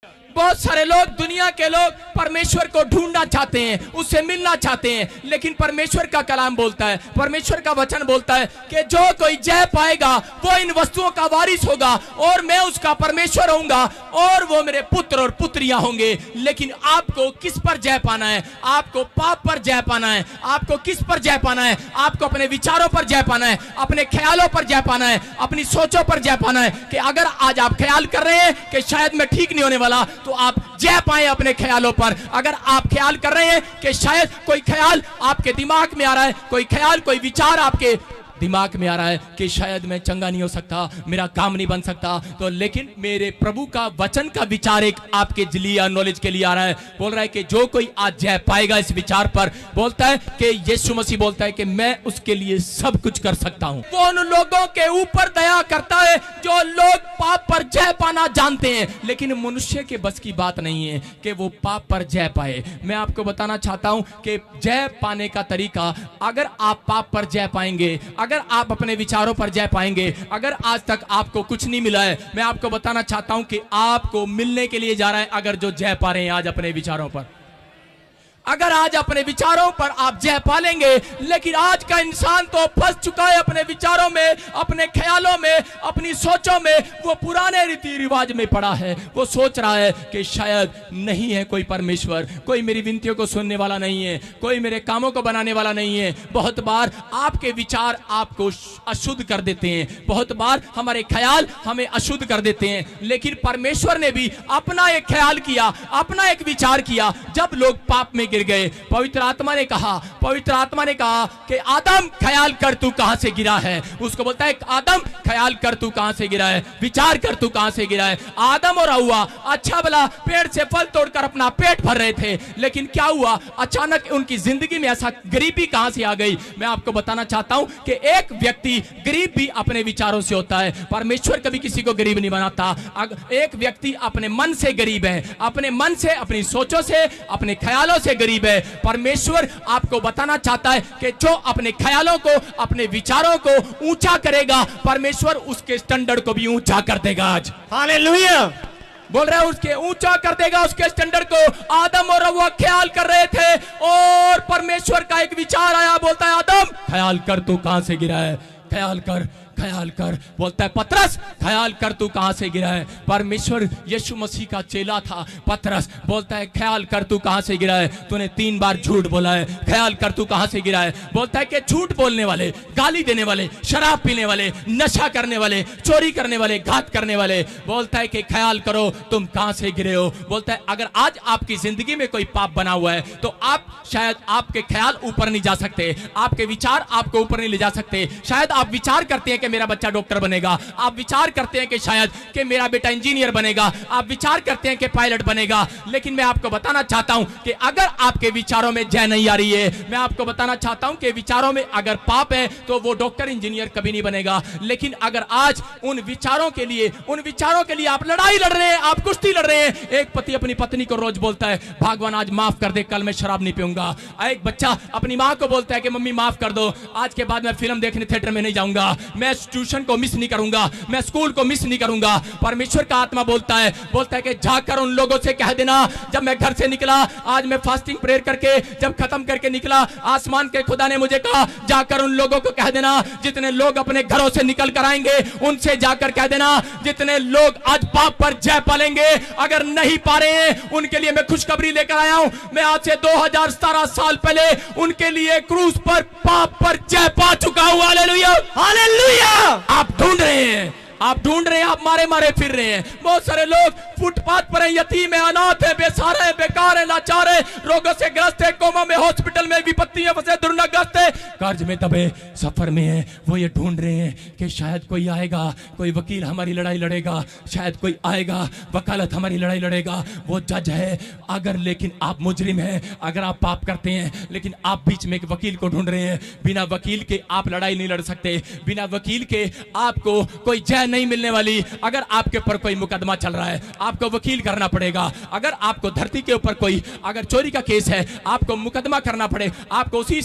बहुत सारे लोग, दुनिया के लोग परमेश्वर को ढूंढना चाहते हैं, उससे मिलना चाहते हैं, लेकिन परमेश्वर का कलाम बोलता है, परमेश्वर का वचन बोलता है कि जो कोई जय पाएगा वो इन वस्तुओं का वारिस होगा और मैं उसका परमेश्वर होऊंगा और वो मेरे पुत्र और पुत्रियां होंगे। लेकिन आपको किस पर जय पाना है? आपको पाप पर जय पाना है। आपको किस पर जय पाना है? आपको अपने विचारों पर जय पाना है, अपने ख्यालों पर जय पाना है, अपनी सोचों पर जय पाना है। कि अगर आज आप ख्याल कर रहे हैं कि शायद मैं ठीक नहीं होने वाला, तो आप जय पाए अपने ख्यालों पर। अगर आप ख्याल कर रहे हैं कि शायद कोई ख्याल आपके दिमाग में आ रहा है, कोई ख्याल, कोई विचार आपके दिमाग में आ रहा है कि शायद मैं चंगा नहीं हो सकता, मेरा काम नहीं बन सकता, तो लेकिन मेरे प्रभु का वचन का विचार एक आपके लिए नॉलेज के लिए आ रहा है। बोल रहा है कि जो कोई आज जय पाएगा इस विचार पर, बोलता है कि यीशु मसीह बोलता है कि मैं उसके लिए सब कुछ कर सकता हूं। वो उन लोगों के ऊपर दया करता है जो लोग पाप पर जय पाना जानते हैं, लेकिन मनुष्य के बस की बात नहीं है कि वो पाप पर जय पाए। मैं आपको बताना चाहता हूं कि जय पाने का तरीका, अगर आप पाप पर जय पाएंगे, अगर आप अपने विचारों पर जय पाएंगे, अगर आज तक आपको कुछ नहीं मिला है, मैं आपको बताना चाहता हूं कि आपको मिलने के लिए जा रहा है। अगर जो जय पा रहे हैं आज अपने विचारों पर, अगर आज अपने विचारों पर आप जय पालेंगे, लेकिन आज का इंसान तो फंस चुका है अपने विचारों में, अपने ख्यालों में, अपनी सोचों में। वो पुराने रीति रिवाज में पड़ा है। वो सोच रहा है कि शायद नहीं है कोई परमेश्वर, कोई मेरी विनतियों को सुनने वाला नहीं है, कोई मेरे कामों को बनाने वाला नहीं है। बहुत बार आपके विचार आपको अशुद्ध कर देते हैं, बहुत बार हमारे ख्याल हमें अशुद्ध कर देते हैं। लेकिन परमेश्वर ने भी अपना एक ख्याल किया, अपना एक विचार किया जब लोग पाप में गए। पवित्र आत्मा ने कहा कि आदम ख्याल कर तू कहां से गिरा है। उसको बोलता है आदम ख्याल कर तू कहां से गिरा है, विचार कर तू कहां से गिरा है। आदम और हव्वा अच्छा भला पेड़ से फल तोड़कर अपना पेट भर रहे थे, लेकिन क्या हुआ? अचानक उनकी जिंदगी में ऐसा गरीबी कहां से आ गई? मैं आपको बताना चाहता हूं कि एक व्यक्ति गरीब भी अपने विचारों से होता है। परमेश्वर कभी किसी को गरीब नहीं बनाता। एक व्यक्ति अपने मन से गरीब है, अपने मन से, अपनी सोचों से, अपने ख्यालों से गरीब है। परमेश्वर आपको बताना चाहता है कि जो अपने ख्यालों को, अपने विचारों को ऊंचा करेगा, परमेश्वर उसके स्टैंडर्ड को भी ऊंचा कर देगा। आज हालेलुया बोल रहे हैं, उसके ऊंचा कर देगा उसके स्टैंडर्ड को। आदम और हव्वा ख्याल कर रहे थे और परमेश्वर का एक विचार आया, बोलता है आदम ख्याल कर तू कहां से गिरा है, ख्याल कर, ख्याल कर। बोलता है पतरस ख्याल कर तू कहां से गिरा है। परमेश्वर यीशु मसीह का चेला था पतरस, बोलता है ख्याल कर तू कहां से गिरा है, तूने 3 बार झूठ बोला है, ख्याल कर तू कहां से गिरा है। बोलता है कि झूठ बोलने वाले, गाली देने वाले, शराब पीने वाले, नशा करने वाले, चोरी करने वाले, घात करने वाले, बोलता है कि ख्याल करो तुम कहां से गिरे हो। बोलता है अगर आज आपकी जिंदगी में कोई पाप बना हुआ है तो आप शायद, आपके ख्याल ऊपर नहीं जा सकते, आपके विचार आपको ऊपर नहीं ले जा सकते। शायद आप विचार करते हैं कि मेरा बच्चा डॉक्टर बनेगा, आप विचार करते हैं कि शायद कि मेरा बेटा इंजीनियर बनेगा, आप विचार करते हैं कि पायलट बनेगा, लेकिन मैं आपको बताना चाहता हूं कि अगर आपके विचारों में जय नहीं आ रही है, मैं आपको बताना चाहता हूं कि विचारों में अगर पाप है तो वो डॉक्टर इंजीनियर कभी नहीं बनेगा। लेकिन अगर आज उन विचारों के लिए आप लड़ाई लड़ रहे हैं, आप कुश्ती लड़ रहे हैं। एक पति अपनी पत्नी को रोज बोलता है भगवान आज माफ कर दे, कल मैं शराब नहीं पीऊंगा। एक बच्चा अपनी मां को बोलता है कि मम्मी माफ कर दो, आज के बाद मैं फिल्म देखने थिएटर में नहीं जाऊंगा, मैं ट्यूशन को मिस नहीं करूंगा, मैं स्कूल को मिस नहीं करूंगा। परमेश्वर का आत्मा बोलता है कि जाकर उन लोगों से कह देना, जब मैं घर से निकला, आज मैं फास्टिंग प्रेयर करके जब खत्म करके निकला, आसमान के खुदा ने मुझे कहा जाकर उन लोगों को कह देना, जितने लोग अपने घरों से निकल कर आएंगे उनसे जाकर कह देना, जितने लोग आज पाप पर जय पालेंगे, अगर नहीं पा रहे हैं उनके लिए मैं खुशखबरी लेकर आया हूं। मैं आज से 2017 साल पहले उनके लिए क्रूस पर पाप पर जय पा चुका हूं। Hallelujah hallelujah. आप ढूंढ रहे हैं, आप मारे फिर रहे हैं। बहुत सारे लोग फुटपाथ पर है, यतीम है, अनाथ है, बेसहारा है, बेकार है, लाचार है, रोगों से ग्रस्त है, कोमा में, हॉस्पिटल में, विपत्ति में फंसे, दुर्नग्रस्त है, कर्ज में दबे, सफर में है। वो ये ढूंढ रहे हैं कि शायद कोई आएगा, कोई वकील हमारी लड़ाई लड़ेगा, शायद कोई आएगा वकालत हमारी लड़ाई लड़ेगा, वो जज है। अगर लेकिन आप मुजरिम हैं, अगर आप पाप करते हैं, लेकिन आप बीच में एक वकील को ढूंढ रहे हैं। बिना वकील के आप लड़ाई नहीं लड़ सकते, बिना वकील के आपको कोई जय नहीं मिलने वाली। अगर आपके ऊपर कोई मुकदमा चल रहा है, आपको वकील करना पड़ेगा। अगर आपको धरती के ऊपर कोई अगर चोरी का केस है, आपको मुकदमा करना पड़े, आपको उसी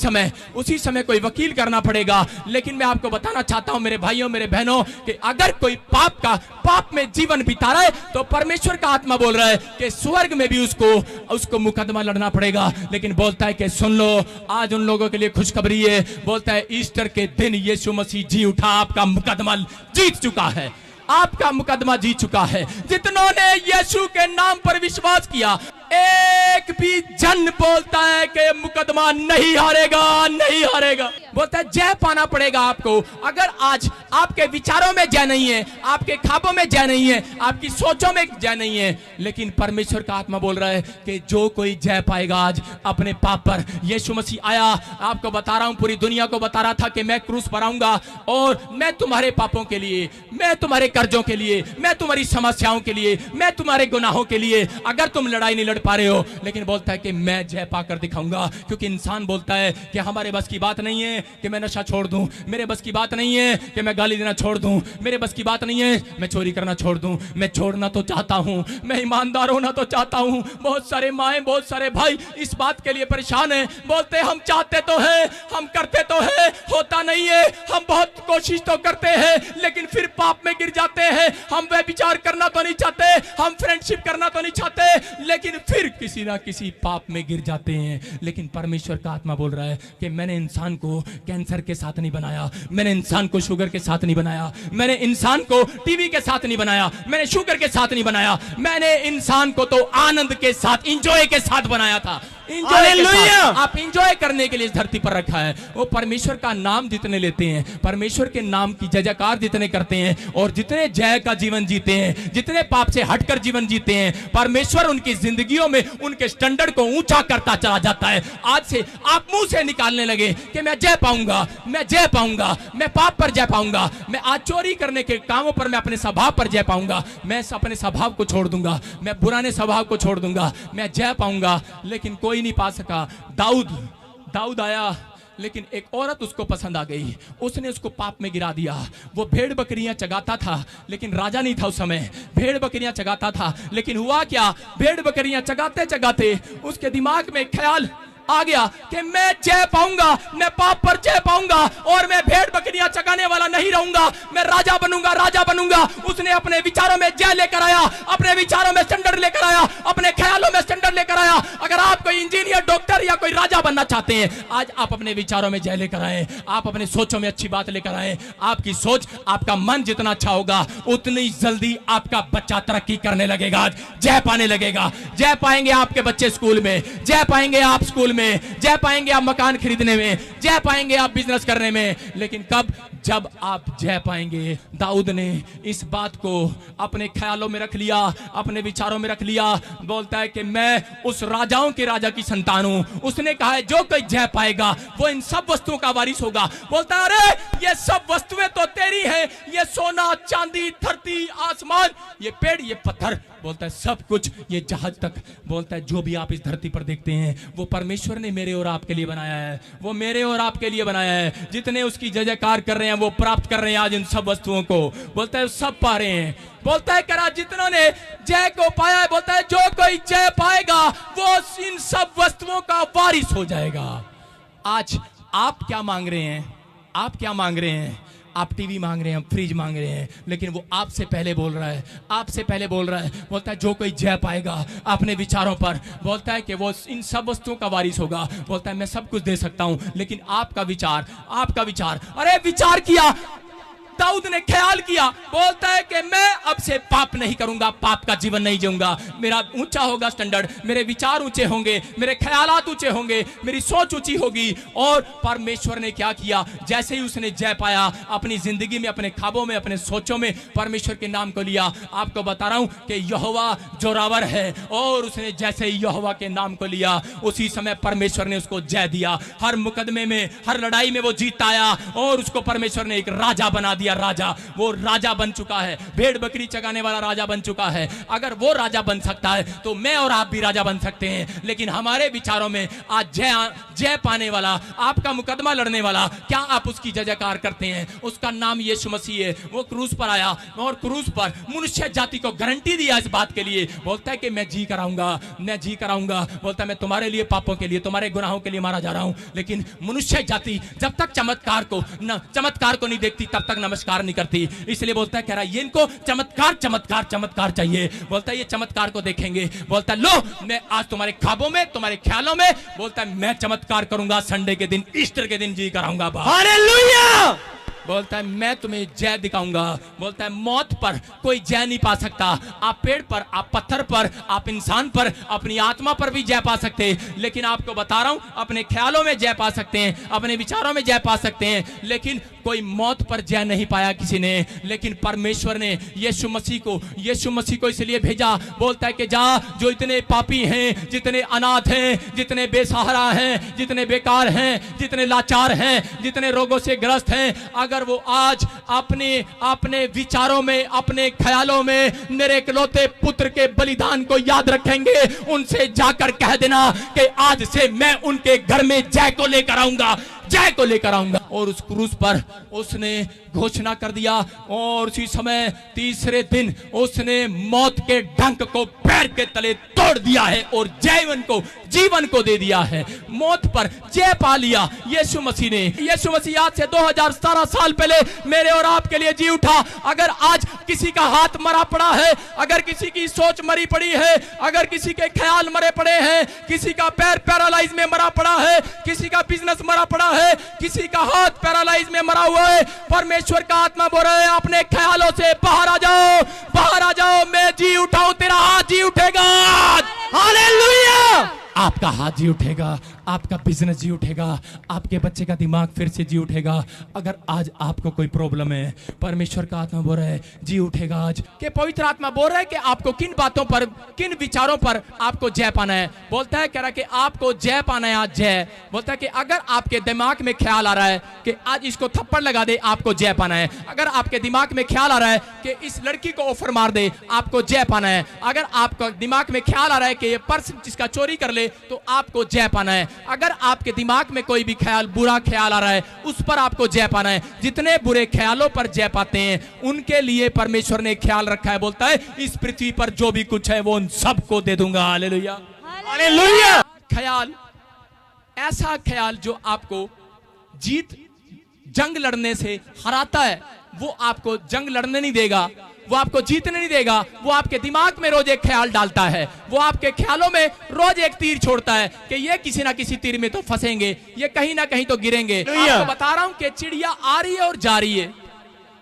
समय कोई वकील करना पड़ेगा। लेकिन मैं आपको बताना चाहता हूं मेरे भाइयों मेरे बहनों कि अगर कोई पाप में जीवन बिता रहा है तो परमेश्वर का आत्मा बोल रहा है कि स्वर्ग में भी उसको मुकदमा लड़ना पड़ेगा। लेकिन बोलता है कि सुन लो, आज उन लोगों के लिए खुशखबरी है। बोलता है ईस्टर के दिन यीशु मसीह जी उठा, आपका मुकदमा जीत चुका है, आपका मुकदमा जीत चुका है। जितनों ने यीशु के नाम पर विश्वास किया, एक भी जन बोलता है कि मुकदमा नहीं हारेगा, नहीं हारेगा। बोलता है जय पाना पड़ेगा आपको। अगर आज आपके विचारों में जय नहीं है, आपके ख्वाबों में जय नहीं है, आपकी सोचों में जय नहीं है, लेकिन परमेश्वर का आत्मा बोल रहा है कि जो कोई जय पाएगा आज अपने पाप पर। यीशु मसीह आया, आपको बता रहा हूं, पूरी दुनिया को बता रहा था कि मैं क्रूस पर आऊंगा और मैं तुम्हारे पापों के लिए, मैं तुम्हारे कर्जों के लिए, मैं तुम्हारी समस्याओं के लिए, मैं तुम्हारे गुनाहों के लिए, अगर तुम लड़ाई नहीं लड़ पा रहे हो, लेकिन बोलता है कि मैं जय पाकर दिखाऊंगा। क्योंकि इंसान बोलता है कि हमारे बस की बात नहीं है कि मैं नशा छोड़ दूं, मेरे बस की बात नहीं है कि मैं गाली देना छोड़ दूं, मेरे बस की बात नहीं है मैं चोरी करना छोड़ दूं। मैं छोड़ना तो चाहता हूं, मैं ईमानदार होना तो चाहता हूं। बहुत सारे माएं, बहुत सारे भाई इस बात के लिए परेशान हैं। बोलते हम चाहते तो हैं, हम करते तो हैं, होता नहीं है। हम बहुत कोशिश तो करते हैं लेकिन फिर पाप में गिर जाते हैं। हम व्यभिचार करना तो नहीं चाहते, हम फ्रेंडशिप करना तो नहीं चाहते, लेकिन फिर किसी ना किसी पाप में गिर जाते हैं। लेकिन परमेश्वर का आत्मा बोल रहा है कि मैंने इंसान को कैंसर के साथ नहीं बनाया, मैंने इंसान को शुगर के साथ नहीं बनाया, मैंने इंसान को टीवी के साथ नहीं बनाया, मैंने शुगर के साथ नहीं बनाया, मैंने इंसान को तो आनंद के साथ, इंजॉय के साथ बनाया था। आप इंजॉय करने के लिए इस धरती पर रखा है। वो परमेश्वर का नाम जितने लेते हैं, परमेश्वर के नाम की जय जयकार जितने करते हैं और जितने जय का जीवन जीते हैं, जितने पाप से हटकर जीवन जीते हैं, परमेश्वर उनकी जिंदगियों में उनके स्टैंडर्ड को ऊंचा करता चला जाता है। आज से आप मुंह से निकालने लगे कि मैं जय पाऊंगा, मैं जय पाऊंगा, मैं पाप पर जय पाऊंगा, मैं आज चोरी करने के कामों पर, मैं अपने स्वभाव पर जय पाऊंगा, मैं अपने स्वभाव को छोड़ दूंगा, मैं पुराने स्वभाव को छोड़ दूंगा, मैं जय पाऊंगा। लेकिन कोई नहीं पा सका। दाऊद आया, लेकिन एक औरत उसको पसंद आ गई, उसने उसको पाप में गिरा दिया। वो भेड़ बकरियां चगाता था, लेकिन राजा नहीं था उस समय, भेड़ बकरियां चगाता था। लेकिन हुआ क्या, भेड़ बकरियां चगाते चगाते उसके दिमाग में ख्याल आ गया कि मैं जय पाऊंगा, मैं पाप पर जय पाऊंगा और मैं भेड़ बकरियां चगाने वाला नहीं रहूंगा, मैं राजा बनूंगा, राजा बनूंगा। उसने अपने विचारों में जय लेकर आया, अपने विचारों में स्टैंडर्ड लेकर आया, अपने ख्यालों में स्टैंडर्ड लेकर आया। अगर आप कोई इंजीनियर, डॉक्टर या कोई राजा बनना चाहते हैं, आज आप अपने विचारों में जय लेकर आए, आप अपने सोचों में अच्छी बात लेकर आए। आपकी सोच, आपका मन जितना अच्छा होगा उतनी जल्दी आपका बच्चा तरक्की करने लगेगा, जय पाने लगेगा। जय पाएंगे आपके बच्चे स्कूल में, जय पाएंगे आप स्कूल में, जय पाएंगे आप मकान खरीदने में, जय पाएंगे आप बिजनेस करने में। लेकिन कब, जब आप जय पाएंगे। दाऊद ने इस बात को अपने ख्यालों में रख लिया, अपने विचारों में रख लिया। बोलता है कि मैं उस राजाओं के राजा की संतान हूं। उसने कहा है जो कोई जय पाएगा वो इन सब वस्तुओं का वारिस होगा। बोलता है अरे ये सब वस्तुएं तो तेरी हैं, ये सोना चांदी, धरती, आसमान, ये पेड़, ये पत्थर, बोलता है सब कुछ, ये जहाज तक। बोलता है जो भी आप इस धरती पर देखते हैं वो परमेश्वर ने मेरे और आपके लिए बनाया है, वो मेरे और आपके लिए बनाया है। जितने उसकी जय जयकार कर रहे हैं वो प्राप्त कर रहे हैं आज इन सब वस्तुओं को। बोलता है सब पा रहे हैं। बोलता है करा जितनों ने जय को पाया है, बोलता है जो कोई जय पाएगा वो इन सब वस्तुओं का वारिस हो जाएगा। आज आप क्या मांग रहे हैं, आप क्या मांग रहे हैं? आप टीवी मांग रहे हैं, फ्रिज मांग रहे हैं, लेकिन वो आपसे पहले बोल रहा है, आपसे पहले बोल रहा है। बोलता है जो कोई जय पाएगा अपने विचारों पर, बोलता है कि वो इन सब वस्तुओं का वारिस होगा। बोलता है मैं सब कुछ दे सकता हूं, लेकिन आपका विचार, आपका विचार। अरे विचार किया, दाऊद ने ख्याल किया। बोलता है कि मैं अब से पाप नहीं करूंगा, पाप का जीवन नहीं जीऊंगा, मेरा ऊंचा होगा स्टैंडर्ड, मेरे विचार ऊंचे होंगे, मेरे ख्यालात ऊंचे होंगे, मेरी सोच ऊंची होगी। और परमेश्वर ने क्या किया, जैसे ही उसने जय पाया अपनी जिंदगी में, अपने ख्वाबों में, अपने सोचों में परमेश्वर के नाम को लिया। आपको बता रहा हूं कि यहोवा जोरावर है, और उसने जैसे ही यहोवा के नाम को लिया उसी समय परमेश्वर ने उसको जय दिया। हर मुकदमे में, हर लड़ाई में वो जीत आया और उसको परमेश्वर ने एक राजा बना दिया। दिया राजा, वो राजा बन चुका है, भेड़ बकरी चगाने वाला राजा बन चुका है। अगर वो राजा बन सकता है तो मैं और आप भी राजा बन सकते हैं। लेकिन हमारे विचारों में आज जय पाने वाला, आपका मुकदमा लड़ने वाला, क्या आप उसकी जय जयकार करते हैं? उसका नाम यीशु मसीह है। वो क्रूस पर आया और क्रूस पर मनुष्य जाति को गारंटी दिया इस बात के लिए, बोलता है कि मैं जी कराऊंगा, मैं जी कराऊंगा। बोलता है मैं तुम्हारे लिए, पापों के लिए, तुम्हारे गुनाहों के लिए मारा जा रहा हूं। लेकिन मनुष्य जाति जब तक चमत्कार को नहीं देखती तब तक नमस्कार नहीं करती। इसलिए बोलता है, कह रहा है ये इनको चमत्कार चमत्कार चमत्कार चाहिए। बोलता है ये चमत्कार को देखेंगे। बोलता है लो मैं आज तुम्हारे ख्वाबों में, तुम्हारे ख्यालों में, बोलता है मैं चमत्कार करूंगा, संडे के दिन, ईस्टर के दिन जी कराऊंगा। हालेलुया। बोलता है मैं तुम्हें जय दिखाऊंगा। बोलता है मौत पर कोई जय नहीं पा सकता। आप पेड़ पर, आप पत्थर पर, आप इंसान पर, अपनी आत्मा पर भी जय पा सकते, लेकिन आपको बता रहा हूं अपने ख्यालों में जय पा सकते हैं, अपने विचारों में जय पा सकते हैं, लेकिन कोई मौत पर जय नहीं पाया किसी ने। लेकिन परमेश्वर ने यीशु मसीह को इसलिए भेजा। बोलता है कि जा, जो इतने पापी हैं, जितने अनाथ हैं, जितने बेसहारा हैं, जितने बेकार हैं, जितने लाचार हैं, जितने रोगों से ग्रस्त हैं, अगर वो आज अपने विचारों में, अपने ख्यालों में मेरे इकलौते पुत्र के बलिदान को याद रखेंगे, उनसे जाकर कह देना कि आज से मैं उनके घर में जय को लेकर आऊंगा, जय को लेकर आऊंगा। और उस क्रूस पर उसने घोषणा कर दिया और उसी समय तीसरे दिन उसने मौत के डंक को पैर के तले तोड़ दिया है और जीवन को दे दिया है। मौत पर जय पा लिया यीशु मसीह ने। यीशु मसीह आज से 2017 साल पहले मेरे और आपके लिए जी उठा। अगर आज किसी का हाथ मरा पड़ा है, अगर किसी की सोच मरी पड़ी है, अगर किसी के ख्याल मरे पड़े हैं, किसी का पैर पैरालाइज में मरा पड़ा है, किसी का बिजनेस मरा पड़ा है, किसी का हाथ पैरालाइज में मरा हुआ है, परमेश्वर का आत्मा बोल रहा है अपने ख्यालों से बाहर आ जाओ, बाहर आ जाओ, मैं जी उठाऊं, तेरा हाथ जी उठेगा। हालेलुया। आपका हाथ जी उठेगा, आपका बिजनेस जी उठेगा, आपके बच्चे का दिमाग फिर से जी उठेगा। अगर आज आपको कोई प्रॉब्लम है, परमेश्वर का आत्मा बोल रहा है जी उठेगा आज। के पवित्र आत्मा बोल रहा है कि आपको किन बातों पर, किन विचारों पर आपको जय पाना है। बोलता है, कह रहा है कि आपको जय पाना है आज जय। बोलता है कि अगर आपके दिमाग में ख्याल आ रहा है कि आज इसको थप्पड़ लगा दे, आपको जय पाना है। अगर आपके दिमाग में ख्याल आ रहा है कि इस लड़की को ऑफर मार दे, आपको जय पाना है। अगर आपका दिमाग में ख्याल आ रहा है कि ये पर्स जिसका चोरी कर ले तो आपको जय पाना है। अगर आपके दिमाग में कोई भी ख्याल, बुरा ख्याल आ रहा है, उस पर आपको जय पाना है। जितने बुरे ख्यालों पर जय पाते हैं उनके लिए परमेश्वर ने ख्याल रखा है। बोलता है इस पृथ्वी पर जो भी कुछ है वो उन सबको दे दूंगा। Hallelujah, hallelujah. ख्याल, ऐसा ख्याल जो आपको जंग लड़ने से हराता है, वो आपको जंग लड़ने नहीं देगा, वो आपको जीतने नहीं देगा। वो आपके दिमाग में रोज एक ख्याल डालता है, वो आपके ख्यालों में रोज एक तीर छोड़ता है कि ये किसी ना किसी तीर में तो फंसेंगे, ये कहीं ना कहीं तो गिरेंगे। आपको बता रहा हूं कि चिड़िया आ रही है और जा रही है,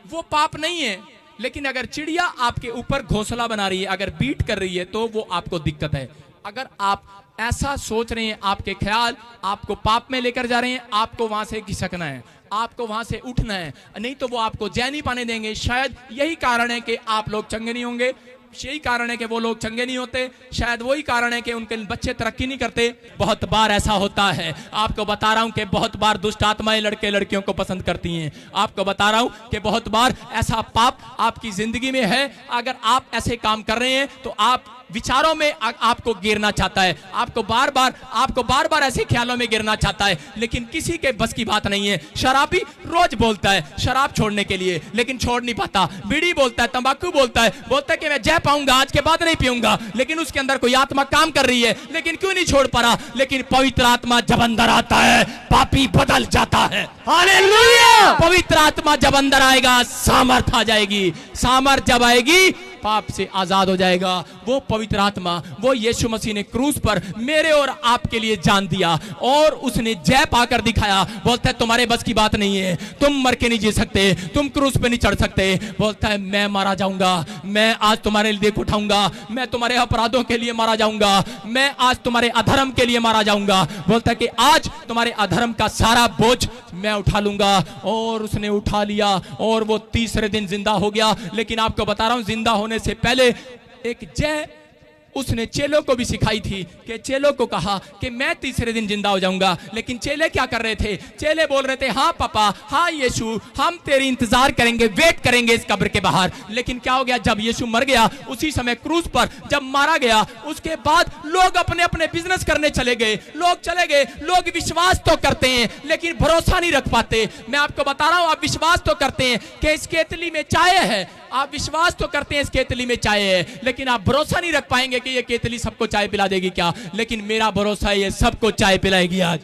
वो पाप नहीं है। लेकिन अगर चिड़िया आपके ऊपर घोंसला बना रही है, अगर बीट कर रही है, तो वो आपको दिक्कत है। अगर आप ऐसा सोच रहे हैं, आपके ख्याल आपको पाप में लेकर जा रहे हैं, आपको वहां से खिसकना है, आपको वहां से उठना है, नहीं तो वो आपको जय नहीं पाने देंगे। शायद यही कारण है कि आप लोग चंगे नहीं होंगे, यही कारण है कि वो लोग चंगे नहीं होते, शायद वही कारण है कि उनके बच्चे तरक्की नहीं करते। बहुत बार ऐसा होता है, आपको बता रहा हूं कि बहुत बार दुष्ट आत्माएं लड़के लड़कियों को पसंद करती हैं। आपको बता रहा हूं कि बहुत बार ऐसा पाप आपकी जिंदगी में है। अगर आप ऐसे काम कर रहे हैं तो आप विचारों में आपको गिरना चाहता है, आपको बार बार ऐसे ख्यालों में गिरना चाहता है, लेकिन किसी के बस की बात नहीं है। शराबी रोज बोलता है शराब छोड़ने के लिए, लेकिन छोड़ नहीं पाता। बीड़ी बोलता है, तंबाकू बोलता है कि मैं जय पाऊंगा, आज के बाद नहीं पीऊंगा, लेकिन उसके अंदर कोई आत्मा काम कर रही है, लेकिन क्यों नहीं छोड़ पा रहा? लेकिन पवित्र आत्मा जब अंदर आता है, पापी बदल जाता है। हालेलुया। पवित्र आत्मा जब अंदर आएगा, सामर्थ आ जाएगी, सामर्थ जब आएगी, पाप से आजाद हो जाएगा। वो पवित्र आत्मा, वो यीशु मसीह ने क्रूस पर मेरे और आपके लिए जान दिया और उसने जय पाकर दिखाया। बोलता है तुम्हारे बस की बात नहीं है, तुम मर के नहीं जी सकते, तुम क्रूस पे नहीं चढ़ सकते। बोलता है मैं मारा जाऊंगा, मैं आज तुम्हारे लिए उठाऊंगा, मैं तुम्हारे अपराधों के लिए मारा जाऊंगा, मैं आज तुम्हारे अधर्म के लिए मारा जाऊंगा। बोलता है कि आज तुम्हारे अधर्म का सारा बोझ मैं उठा लूंगा। और उसने उठा लिया और वो तीसरे दिन जिंदा हो गया। लेकिन आपको बता रहा हूं, जिंदा होने से पहले एक जय उसने चेलों को भी सिखाई थी कि चेलों को कहा कि मैं तीसरे दिन जिंदा हो जाऊंगा। लेकिन चेले क्या कर रहे थे? चेले बोल रहे थे हाँ पापा, हाँ यीशु, हम तेरी इंतजार करेंगे, वेट करेंगे इस कब्र के बाहर। लेकिन क्या हो गया? जब यीशु मर गया, उसी समय क्रूस पर जब मारा गया, उसके बाद लोग अपने अपने बिजनेस करने चले गए, लोग चले गए। लोग विश्वास तो करते हैं लेकिन भरोसा नहीं रख पाते। मैं आपको बता रहा हूं, आप विश्वास तो करते हैं कि इस केतली में चाय है, आप विश्वास तो करते हैं इस केतली में चाय है, लेकिन आप भरोसा नहीं रख पाएंगे कि ये केतली सबको चाय पिला देगी क्या। लेकिन मेरा भरोसा है ये सबको चाय पिलाएगी आज।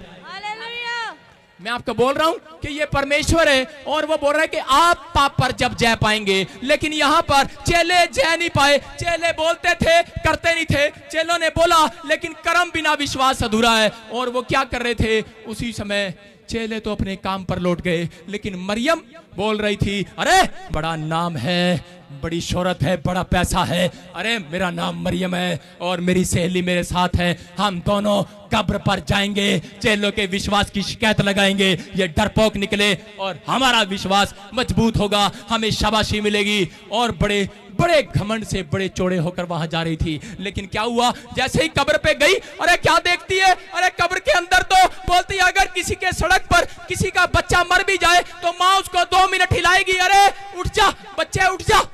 मैं आपको बोल रहा हूं कि ये परमेश्वर है और वो बोल रहा है कि आप पाप पर जब जय पाएंगे। लेकिन यहां पर चेले जय नहीं पाए। चेले बोलते थे, करते नहीं थे। चेलों ने बोला लेकिन कर्म बिना विश्वास अधूरा है। और वो क्या कर रहे थे? उसी समय चेले तो अपने काम पर लौट गए, लेकिन मरियम बोल रही थी अरे बड़ा नाम है, बड़ी शोहरत है, बड़ा पैसा है, अरे मेरा नाम मरियम है और मेरी सहेली मेरे साथ है, हम दोनों कब्र पर जाएंगे, चेलों के विश्वास की शिकायत लगाएंगे, ये डरपोक निकले और हमारा विश्वास मजबूत होगा, हमें शाबाशी मिलेगी। और बड़े बड़े घमंड से बड़े चौड़े होकर वहां जा रही थी। लेकिन क्या हुआ? जैसे ही कब्र पे गई, अरे क्या देखती है? अरे कब्र के अंदर तो बोलती है अगर किसी के सड़क पर किसी का बच्चा मर भी जाए तो माँ उसको 2 मिनट हिलाएगी, अरे उठ जा बच्चे, उठ जा,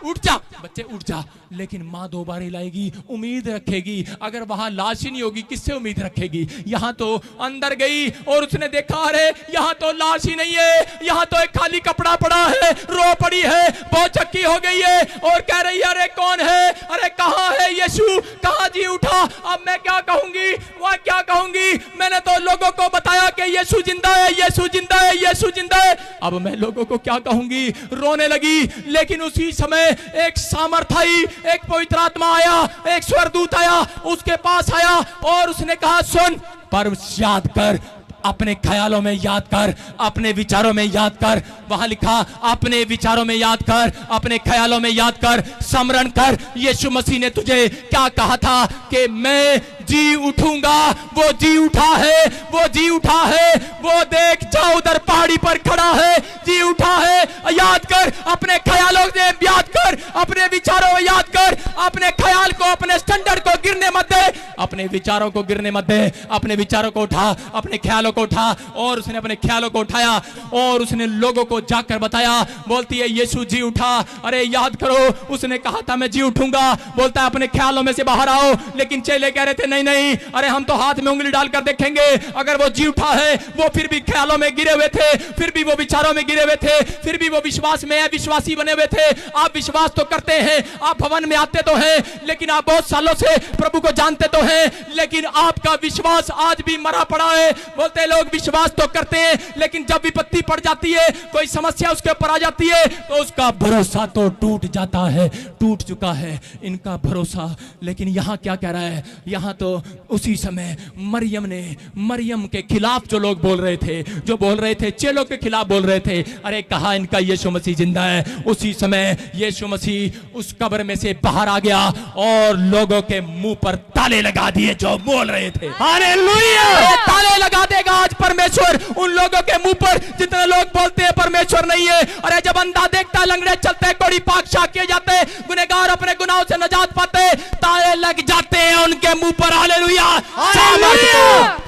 उठ जा बच्चे, उठ जा। लेकिन माँ 2 बार हिलाएगी, उम्मीद रखेगी। अगर वहां लाश ही नहीं होगी किससे उम्मीद रखेगी? यहाँ तो अंदर गई और उसने देखा अरे यहाँ तो लाश ही नहीं है, यहाँ तो एक खाली कपड़ा पड़ा है, रो पड़ी है, बहुत चक्की हो गई है और कह रही है अरे कौन है? अरे कहाँ है यीशु? कहाँ जी उठा? अब मैं क्या कहूंगी, वह क्या कहूंगी? मैंने तो लोगों को बताया कि यीशु जिंदा है, यीशु जिंदा है, यीशु जिंदा है। अब मैं लोगों को क्या कहूंगी? रोने लगी। लेकिन उसी समय एक सामर्थ आई, एक पवित्र आत्मा आया, एक स्वर्गदूत आया, उसके पास आया और उसने कहा सुन, पर याद कर, अपने ख्यालों में याद कर, अपने विचारों में याद कर। वहां लिखा अपने विचारों में याद कर, अपने ख्यालों में याद कर, स्मरण कर यीशु मसीह ने तुझे क्या कहा था कि मैं जी उठूंगा। वो जी उठा है, वो जी उठा है, वो देख जा उधर पहाड़ी पर खड़ा है, जी उठा है। याद कर, अपने ख्यालों में याद कर, अपने विचारों में याद कर, अपने ख्याल को, अपने स्टैंडर्ड को गिरने मत दे, अपने विचारों को गिरने मत दे, अपने विचारों को उठा, अपने ख्यालों को उठा। और उसने अपने ख्यालों को उठाया और उसने लोगों को जाकर बताया। बोलती है यीशु जी उठा, अरे याद करो उसने कहा था मैं जी उठूंगा। बोलता है अपने ख्यालों में से बाहर आओ। लेकिन चेले कह रहे थे नहीं नहीं, अरे हम तो हाथ में उंगली डालकर देखेंगे, अगर वो जी उठा है। वो फिर भी ख्यालों में गिरे हुए थे, फिर भी वो विचारों में गिरे हुए थे, फिर भी वो विश्वास में विश्वासी बने हुए थे। आप विश्वास तो करते हैं, आप भवन में आते तो हैं, लेकिन आप बहुत सालों से प्रभु को जानते तो हैं, लेकिन आपका विश्वास आज भी मरा पड़ा है। बोलते लोग विश्वास तो करते हैं, लेकिन जब विपत्ति पड़ जाती है, कोई समस्या उसके ऊपर आ जाती है, तो उसका भरोसा तो टूट जाता है, टूट चुका है इनका भरोसा। लेकिन यहां क्या कह रहा है? यहां तो उसी समय मरियम के खिलाफ जो लोग बोल रहे थे, जो बोल रहे थे, चेलों के खिलाफ बोल रहे थे, अरे कहा इनका यीशु मसीह जिंदा है। उसी समय यीशु मसीह उस कब्र में से बाहर आ गया और लोगों के मुंह पर ताले लगा दिए जो बोल रहे थे। हालेलुया! ताले लगा देगा आज परमेश्वर उन लोगों के मुंह पर जितने लोग बोलते हैं परमेश्वर नहीं है। अरे जब अंधा देखता है, लंगड़े चलते हैं, कोड़ी पाक शाक किए जाते हैं, गुनहगार अपने गुनाहों से नजात पाते, ताले लग जाते हैं उनके मुंह पर। हालेलुया!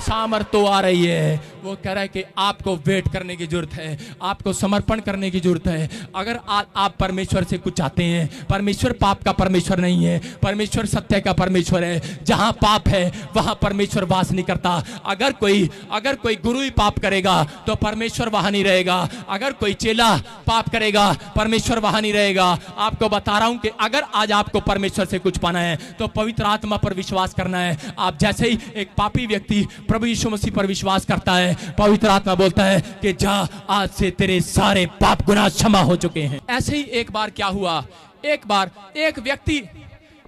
सामर्थ तो आ रही है। वो कह रहा है कि आपको वेट करने की जरूरत है, आपको समर्पण करने की जरूरत है। अगर आप परमेश्वर से कुछ चाहते हैं, परमेश्वर पाप का परमेश्वर नहीं है, परमेश्वर सत्य का परमेश्वर है। जहां पाप है वहां परमेश्वर वास नहीं करता। अगर कोई गुरु ही पाप करेगा तो परमेश्वर वहां नहीं रहेगा। अगर कोई चेला पाप करेगा परमेश्वर वहां नहीं रहेगा। आपको बता रहा हूं कि अगर आज आपको परमेश्वर से कुछ पाना है तो पवित्र आत्मा पर विश्वास करना है। आप जैसे ही एक पापी व्यक्ति प्रभु यीशु मसीह पर विश्वास करता है, पवित्र आत्मा बोलता है कि जा, आज से तेरे सारे पाप गुनाह क्षमा हो चुके हैं। ऐसे ही एक बार क्या हुआ, एक बार एक व्यक्ति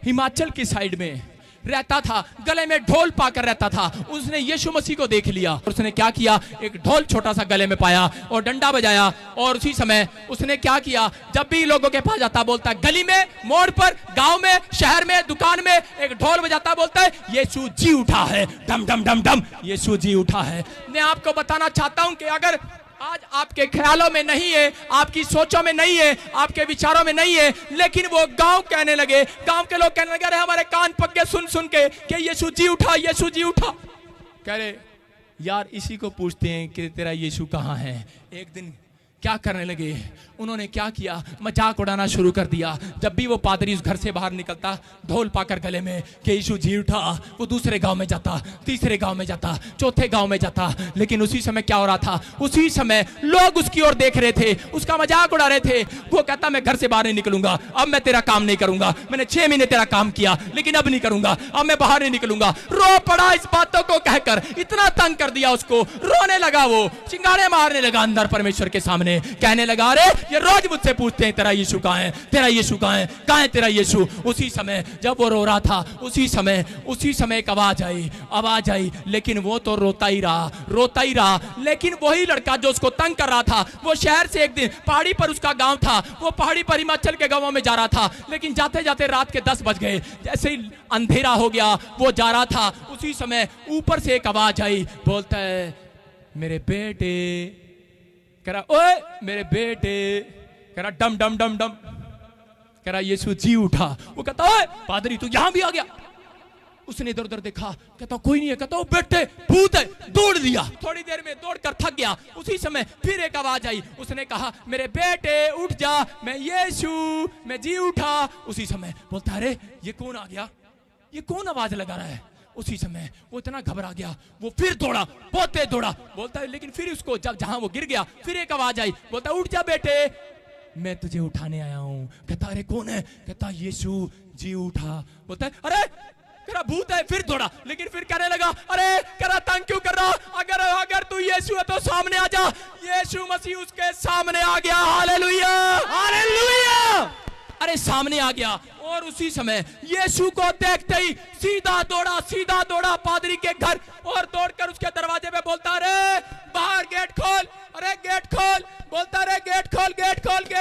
हिमाचल की साइड में रहता था, गले में ढोल पाकर रहता था। उसने यीशु मसीह को देख लिया और उसने क्या किया, एक ढोल छोटा सा गले में पाया और डंडा बजाया। और उसी समय उसने क्या किया, जब भी लोगों के पास जाता बोलता, गली में, मोड़ पर, गांव में, शहर में, दुकान में एक ढोल बजाता, बोलता है यीशु जी उठा है, डम डम डम डम, यीशु जी उठा है। मैं आपको बताना चाहता हूं कि अगर आज आपके ख्यालों में नहीं है, आपकी सोचों में नहीं है, आपके विचारों में नहीं है, लेकिन वो गांव कहने लगे, गांव के लोग कहने लगे, अरे हमारे कान पक गए सुन सुन के कि यीशु जी उठा, यीशु जी उठा। कह रहे यार इसी को पूछते हैं कि तेरा यीशु कहाँ है। एक दिन क्या करने लगे, उन्होंने क्या किया, मजाक उड़ाना शुरू कर दिया। जब भी वो पादरी उस घर से बाहर निकलता ढोल पाकर गले में कि यीशु जी उठा, वो दूसरे गांव में जाता, तीसरे गांव में जाता, चौथे गांव में जाता। लेकिन उसी समय क्या हो रहा था, उसी समय लोग उसकी ओर देख रहे थे, उसका मजाक उड़ा रहे थे। वो कहता मैं घर से बाहर नहीं निकलूंगा, अब मैं तेरा काम नहीं करूंगा, मैंने 6 महीने तेरा काम किया लेकिन अब नहीं करूंगा, अब मैं बाहर नहीं निकलूंगा। रो पड़ा इस बातों को कहकर, इतना तंग कर दिया उसको, रोने लगा, वो चिंगारे मारने लगा अंदर परमेश्वर के सामने, कहने लगा अरे ये रोज मुझसे पूछते हैं तेरा यीशु कहाँ है, तेरा यीशु कहाँ है, कहाँ है तेरा यीशु। उसी समय जब वो रो रहा था, उसी समय एक आवाज आई, लेकिन वो तो रोता ही रहा। लेकिन वही लड़का जो उसको तंग कर रहा था, वो शहर से एक दिन पहाड़ी पर उसका गांव था, वो पहाड़ी पर हिमाचल के गांवों में जा रहा था। लेकिन जाते जाते रात के 10 बज गए, जैसे ही अंधेरा हो गया वो जा रहा था, उसी समय ऊपर से एक आवाज आई, बोलता है मेरे बेटे, कह रहा ओए मेरे बेटे, कह रहा डम डम डम डम, कह रहा यीशु जी उठा। वो कहता ओए पादरी तू यहां भी आ गया। उसने इधर उधर देखा, कहता कोई नहीं है, कहता बेटे भूत है, दौड़ लिया। थोड़ी देर में दौड़कर थक गया। उसी समय फिर एक आवाज आई, उसने कहा मेरे बेटे उठ जा, मैं यीशु, मैं जी उठा। उसी समय बोलता अरे ये कौन आ गया, ये कौन आवाज लगा रहा है। उसी समय वो इतना घबरा गया, वो फिर दौड़ा, बहुत तेज दौड़ा। बोलता है लेकिन फिर उसको जब जहां वो गिर गया, फिर एक आवाज आई, बोलता उठ जा बेटे, मैं तुझे उठाने आया हूं। कहता अरे कौन है, कहता यीशु जी उठा। बोलता है अरे तेरा भूत है। फिर दौड़ा, लेकिन फिर कहने लगा अरे करा तंग क्यों कर रहा, अगर तू यीशु है तो सामने आ जा। यीशु मसीह उसके सामने आ गया। Hallelujah hallelujah. अरे सामने आ गया और उसी समय यीशु को देखते ही सीधा दौड़ा पादरी के घर और दौड़कर उसके दरवाजे पे बोलता अरे बाहर गेट खोल, अरे गेट खोल। बोलता अरे गेट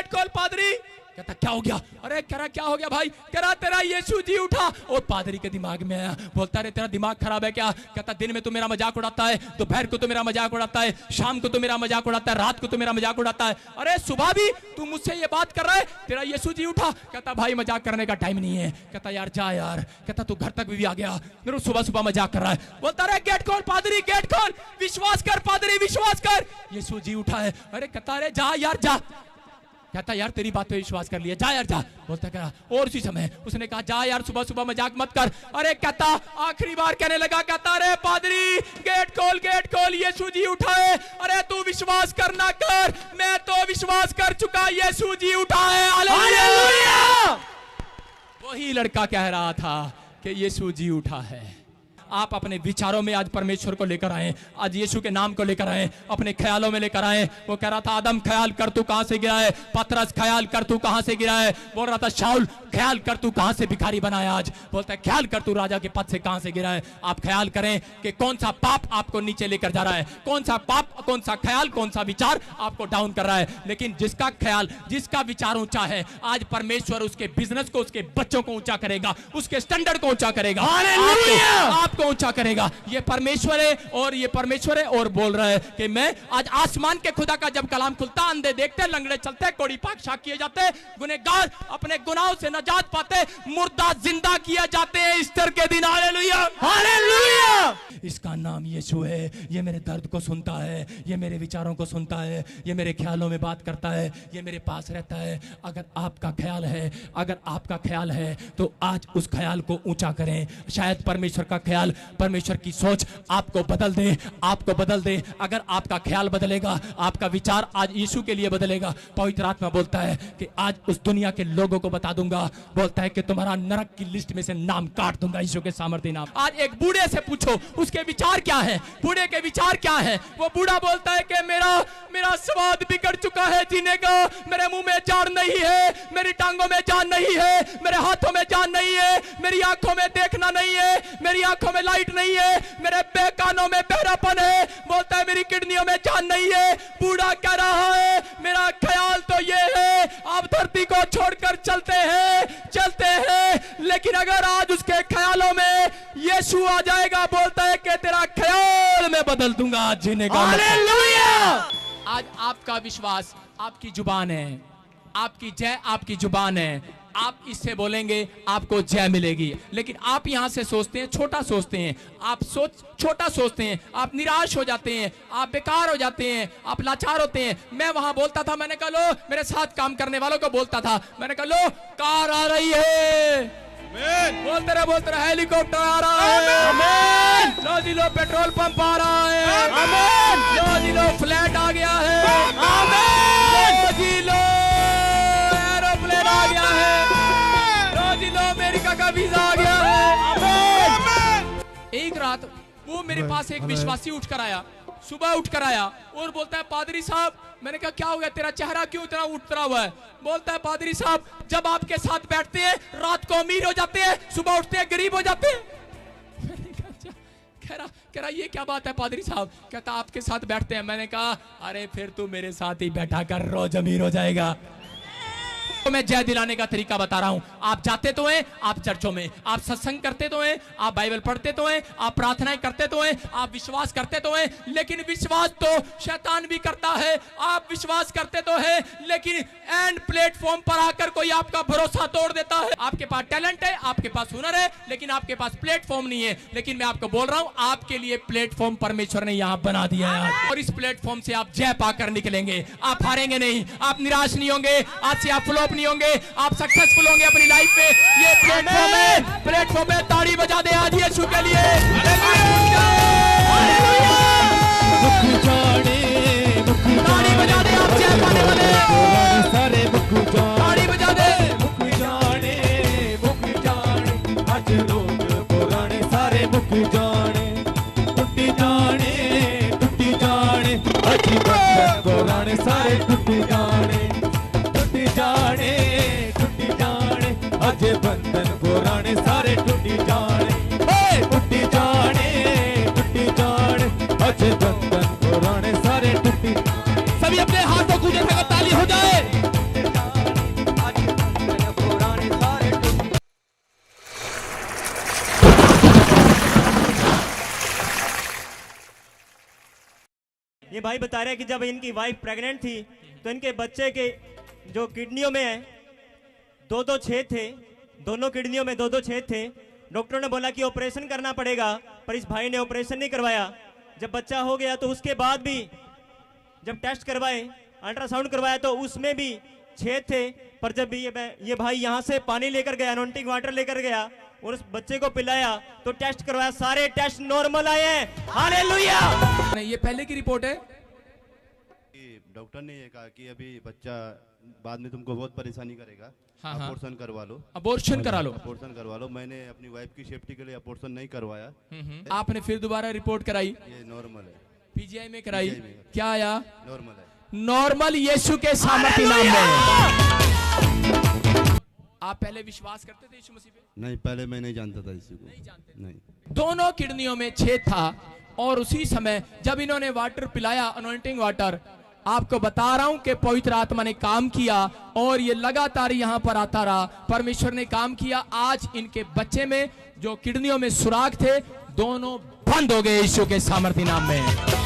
खोल पादरी। कहता क्या हो गया, अरे कह रहा क्या हो गया भाई, कह रहा तेरा यीशु जी उठा। और पादरी के दिमाग में आया, बोलता अरे तेरा दिमाग खराब है क्या। कहता दिन में तो मेरा मजाक उड़ाता है, दोपहर को तो मेरा मजाक उड़ाता है, शाम को तो मेरा मजाक उड़ाता है, रात को तो मेरा मजाक उड़ाता है, अरे सुबह भी तू मुझसे ये बात कर रहा है तेरा यीशु जी उठा। कहता भाई मजाक करने का टाइम नहीं है। कहता यार जा यार। कहता तू घर तक भी आ गया, मेरे सुबह मजाक कर रहा है। बोलता अरे गेट खोल पादरी, गेट खोल, विश्वास कर पादरी, विश्वास कर, यीशु जी उठा है। अरे कहता अरे जा यार जा। कहता यार तेरी बात पे विश्वास कर लिया, जा यार जा। बोलता क्या, और उसी समय उसने कहा जा यार सुबह मजाक मत कर। अरे कहता आखिरी बार कहने लगा, कहता अरे पादरी गेट खोल, यीशु जी उठा है। अरे तू विश्वास करना कर, मैं तो विश्वास कर चुका, यीशु जी उठा है। हालेलुया। वही लड़का कह रहा था कि यीशु जी उठा है। आप अपने विचारों में आज परमेश्वर को लेकर आए, आज यीशु के नाम को लेकर आए, अपने ख्यालों में लेकर आए। वो कह रहा था आदम ख्याल कर तू कहां से गिरा है, पतरस ख्याल कर तू कहां से गिरा है। बोल रहा था शाऊल ख्याल कर तू कहां से भिखारी बना है। आज बोलता है ख्याल कर तू राजा के पद से कहां से गिरा है। आप ख्याल करें कि कौन सा पाप आपको नीचे लेकर जा रहा है, कौन सा पाप, कौन सा ख्याल, कौन सा विचार आपको डाउन कर रहा है। लेकिन जिसका ख्याल, जिसका विचार ऊंचा है, आज परमेश्वर उसके बिजनेस को, उसके बच्चों को ऊंचा करेगा, उसके स्टैंडर्ड को ऊंचा करेगा, आपको ऊंचा करेगा। ये परमेश्वर है और बोल रहा है कि मैं आज आसमान के खुदा का जब कलाम खुलता, अंधे देखते, लंगड़े चलते, कोड़ी पाक शाक किए जाते, गुनहगार अपने गुनाहों से नजात पाते, मुर्दा जिंदा किया जाते हैं ईस्टर के दिन। Hallelujah hallelujah. इसका नाम यीशु है। ये मेरे दर्द को सुनता है, ये मेरे विचारों को सुनता है, ये मेरे ख्यालों में बात करता है, ये मेरे पास रहता है। अगर आपका ख्याल है तो आज उस ख्याल को ऊंचा करें। शायद परमेश्वर का ख्याल, परमेश्वर की सोच आपको बदल दे। अगर आपका ख्याल बदलेगा, आपका विचार आज यीशु के लिए बदलेगा। पवित्र आत्मा बोलता है कि आज उस दुनिया के लोगों को बता दूंगा, बोलता है कि तुम्हारा नरक की लिस्ट में से नाम काट दूंगा यीशु के सामर्थ्य नाम। आज एक बूढ़े से पूछो उसके विचार क्या है, बूढ़े के विचार क्या है। वो बूढ़ा बोलता है कि मेरा स्वाद बिगड़ चुका है जीने का, मेरे मुंह में जान नहीं है, मेरी टांगों में जान नहीं है, मेरे हाथों में जान नहीं है, मेरी आंखों में देखना नहीं है, मेरी आंखों में लाइट नहीं है, मेरे कानों में बहरापन है। बोलता है मेरी किडनियों में जान नहीं है। बूढ़ा कह रहा है मेरा ख्याल तो ये है, आप धरती को छोड़कर चलते हैं, लेकिन अगर आज उसके ख्यालों में यीशु आ जाएगा, बोलता है कि तेरा ख्याल मैं बदल दूंगा जीने का। हालेलुया। आज आपका विश्वास आपकी जुबान है, आपकी जय आपकी जुबान है। आप इससे बोलेंगे आपको जय मिलेगी। लेकिन आप यहां से सोचते हैं, छोटा सोचते हैं, आप छोटा सोचते हैं, आप निराश हो जाते हैं, आप बेकार हो जाते हैं, आप लाचार होते हैं। मैं वहां बोलता था, मैंने कहा लो, मेरे साथ काम करने वालों को बोलता था, मैंने कहा लो कार आ रही है, बोलते रहे हेलीकॉप्टर आ रहा है, लो जी लो पेट्रोल पंप आ रहा है, लो जी लो फ्लैट आ गया है, लो जी लो एरोप्लेन आ गया है, लो जी लो अमेरिका का वीजा आ गया है। एक रात वो मेरे पास एक विश्वासी उठकर आया, सुबह उठकर आया और बोलता है पादरी साहब, मैंने कहा क्या हो गया, तेरा चेहरा क्यों इतना उतरा हुआ है? बोलता है पादरी साहब, जब आपके साथ बैठते हैं रात को अमीर हो जाते हैं, सुबह उठते हैं गरीब हो जाते हैं। मैंने कहा अच्छा, कह रहा ये क्या बात है पादरी साहब? कहता आपके साथ बैठते हैं। मैंने कहा अरे फिर तू मेरे साथ ही बैठा कर, रोज अमीर हो जाएगा। तो मैं जय दिलाने का तरीका बता रहा हूं। आप जाते तो हैं, आप चर्चों में, आप सत्संग करते तो हैं, आप बाइबल पढ़ते तो हैं, आप प्रार्थनाएं करते तो हैं, आप विश्वास करते तो हैं, लेकिन विश्वास तो शैतान भी करता है। आप विश्वास करते तो हैं, लेकिन एंड प्लेटफॉर्म पर आकर कोई आपका भरोसा तोड़ देता है। आपके पास टैलेंट है, आपके पास हुनर है, लेकिन आपके पास प्लेटफॉर्म नहीं है। लेकिन मैं आपको बोल रहा हूं, आपके लिए प्लेटफॉर्म परमेश्वर ने यहां बना दिया है, और इस प्लेटफॉर्म से आप जय पाकर निकलेंगे। आप हारेंगे नहीं, आप निराश नहीं होंगे, आज से आप फ्लॉप नहीं होंगे, आप सक्सेसफुल होंगे अपनी लाइफ में। ये प्लेटफॉर्म है, प्लेटफॉर्म है। ताड़ी बजा दे आज यीशु के लिए। ताड़ी बजा दे आप जय पाने वाले, ताड़ी बजा दे। आज लोग पुराने सारे मुक जाने, टूटी जाने, टूटी जाने, आज बंधन पुराने सारे टूटी जाने, टूटी जाने, टूटी जाने, आज बंधन पुराने सारे टूटी जाने, टूटी जाने, टूटी जाने, आज बंधन पुराने सारे टूटी। सभी अपने हाथों को जैसे ताली हो जाए। ये भाई बता रहे हैं कि जब इनकी वाइफ प्रेग्नेंट थी तो इनके बच्चे के जो किडनियों में है दो दो छेद थे, दोनों किडनियों में दो दो छेद थे। डॉक्टरों ने बोला कि ऑपरेशन करना पड़ेगा, पर इस भाई ने ऑपरेशन नहीं करवाया। जब बच्चा हो गया तो उसके बाद भी जब टेस्ट करवाए, अल्ट्रासाउंड करवाया, तो उसमें भी छेद थे। पर जब ये भाई यहाँ से पानी लेकर गया, अनॉइंटिंग वाटर लेकर गया और उस बच्चे को पिलाया तो टेस्ट करवाया, सारे टेस्ट नॉर्मल आए हैं। हालेलुया। ये पहले की रिपोर्ट है। डॉक्टर ने ये कहा कि अभी बच्चा बाद में तुमको बहुत परेशानी करेगा, हाँ, अबॉर्शन करवा लो, अबॉर्शन करा लो। अबॉर्शन करवा लो। मैंने अपनी वाइफ की सेफ्टी के लिए अबॉर्शन नहीं करवाया। आपने फिर दोबारा रिपोर्ट कराई, ये नॉर्मल है, पीजीआई में कराई, PGI में। क्या आया? नॉर्मल है। नॉर्मल यीशु के सामर्थ्य नाम में। आप पहले विश्वास करते थे यीशु मसीह पे? नहीं, पहले मैं नहीं जानता था इसी को, नहीं। दोनों किडनियों में छेद था, और उसी समय जब इन्होंने वाटर पिलाया, अनॉइंटिंग वाटर, आपको बता रहा हूं कि पवित्र आत्मा ने काम किया और ये लगातार यहां पर आता रहा। परमेश्वर ने काम किया। आज इनके बच्चे में जो किडनियों में सुराख थे, दोनों बंद हो गए यीशु के सामर्थ्य नाम में।